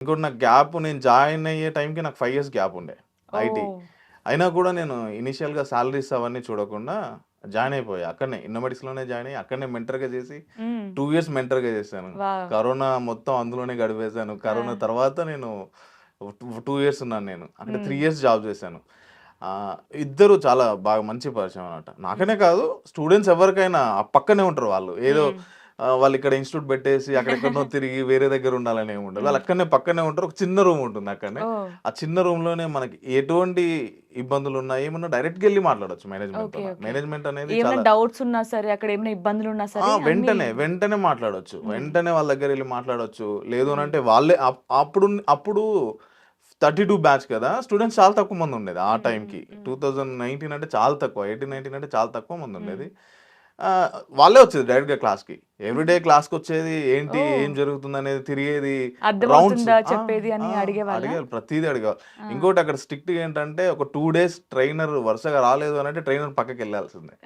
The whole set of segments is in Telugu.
ఇంకోటి నాకు గ్యాప్ నేను జాయిన్ అయ్యే టైంకి నాకు 5 ఇయర్స్ గ్యాప్ ఉండే ఐటీ. ఓహ్! అయినా కూడా నేను ఇనీషియల్‌గా సాలరీస్ అవన్నీ చూడకుండా జాయిన్ అయిపోయా. అక్కడనే ఇన్నోమేటిక్స్‌లోనే జాయిన్ అయ్యి అక్కడనే మెంటర్‌గా చేసి హ్మ్. 2 ఇయర్స్ మెంటర్‌గా చేశాను. వావ్! కరోనా మొత్తం అందులోనే గడిపేశాను. ఆ! కరోనా తర్వాత నేను 2 ఇయర్స్ ఉన్నాను నేను. అక్కడ 3 హ్మ్. ఇయర్స్ జాబ్ చేశాను. ఇద్దరు చాలా బాగా మంచి పరిచయం అన్నమాట. హ్మ్. నాకనే కాదు స్టూడెంట్స్ ఎవరికైనా పక్కనే ఉంటారు వాళ్ళు. ఏదో హ్మ్. వాళ్ళు ఇక్కడ ఇన్‌స్టిట్యూట్ పెట్టేసి అక్కడెక్కడనో తిరిగి వేరే దగ్గర ఉండాలని ఏమి ఉండదు. హ్మ్. వాళ్ళు అక్కడనే పక్కనే ఉంటారు. ఒక చిన్న రూమ్ ఉంటుంది అక్కడనే. ఓహ్! ఆ చిన్న రూమ్‌లోనే మనకి ఎటువంటి ఇబ్బందులున్నా, ఏమున్నా డైరెక్ట్‌గా ఎళ్లి మాట్లాడొచ్చు ఓకే. మేనేజ్‌మెంట్‌తోన. ఓకే. మేనేజ్‌మెంట్ అనేది ఏమైనా చాలా డౌట్స్ ఉన్నా సరే, అక్కడ ఏమైనా ఇబ్బందులున్నా సరే అన్నీ వెంటనే మాట్లాడొచ్చు. హ్మ్. వెంటనే వాళ్ళ దగ్గరెళ్లి మాట్లాడొచ్చు. లేదు హ్మ్. అనంటే వాళ్ళే అప్పుడు 32 బ్యాచ్ కదా! స్టూడెంట్స్ చాలా తక్కువ మందుండేది ఆ హ్మ్. హ్మ్. టైంకి. హ్మ్. 2019 అంటే చాలా తక్కువ. 18, 19 అంటే చాలా తక్కువ హ్మ్. మందుండేది. వాళ్ళే వచ్చేది డైరెక్ట్‌గా క్లాస్‌కి. ఎవ్రీడే క్లాస్‌కొచ్చేది. ఏంటి? ఓహ్! ఏం జరుగుతుందనేది తిరిగేది. రౌండ్స్ అర్థమవుతుందా ఆ! చెప్పేది ఆ! అని అడిగేవాళ్ళా? అడిగేవాళ్ళు. ప్రతీదీ అడిగేవాళ్ళు. ఆ! ఇంకోటి అక్కడ స్ట్రిక్ట్‌గా ఏంటంటే ఒక 2 డేస్ ట్రైనర్ వరుసగా రాలేదు అనంటే ట్రైనర్ పక్కకెళ్ళాల్సిందే.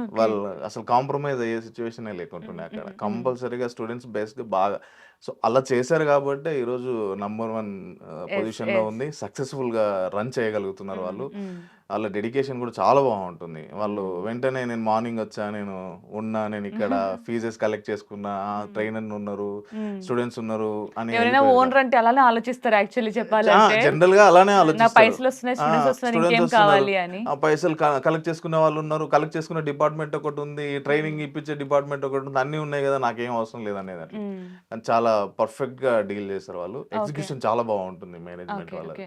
ఓకే. వాళ్ళు అసలు కాంప్రమైజ్ అయ్యే సిట్యుయేషనే హ్మ్. లేకుంటుండే అక్కడ. హ్మ్. హ్మ్. కంపల్సరీగా స్టూడెంట్స్ బేస్డ్ బాగా సో, అలా చేశారు గాబట్టే ఈరోజు నంబర్ 1 యెస్. పొజిషన్‌లో యెస్. ఉంది. సక్సెస్‌ఫుల్‌గా రన్ చేయగలుగుతున్నారు హ్మ్. వాళ్ళు. హ్మ్. వాళ్ళ డెడికేషన్ గూడా చాలా బావుంటుంది. వాళ్ళు హ్మ్. వెంటనే నేను మార్నింగ్ ఒచ్చా, నేను ఉన్నా, నేనిక్కడ ఫీజెస్ కలెక్ట్ చేసుకున్నా, హ్మ్. ట్రైనర్ ఉన్నారు, హ్మ్. స్టూడెంట్స్ ఉన్నారు అని ఎవరైనా ఎళ్ళిపోయారు ఓనర్ అంటే అలానే ఆలోచిస్తారు యాక్చువల్లీ చెప్పాలంటే. జనరల్‌గా అలానే నాకు ఆలోచిస్తారు. పైసలొస్తున్నాయి, స్టూడెంట్స్ వస్తున్నారు స్టూడెంట్స్ ఇంకేం వస్తున్నారు. కావాలి అని. ఆ పైసలు కలెక్ట్ చేసుకునే వాళ్ళున్నారు. కలెక్ట్ చేసుకునే డిపార్ట్‌మెంట్ ఒకటుంది. హ్మ్. ట్రైనింగ్ ఇప్పించే డిపార్ట్‌మెంట్ ఒకటుంది. అన్నీ ఉన్నాయి గదా! నాకేం అవసరం లేదనేది అట్లా. హ్మ్. కానీ చాలా పర్ఫెక్ట్‌గా డీల్ చేస్తారు వాళ్ళు. ఓకే. ఎగ్జిక్యూషన్ చాలా బావుంటుంది మేనేజ్‌మెంట్ ఓకే. ఓకే. వాళ్ళది.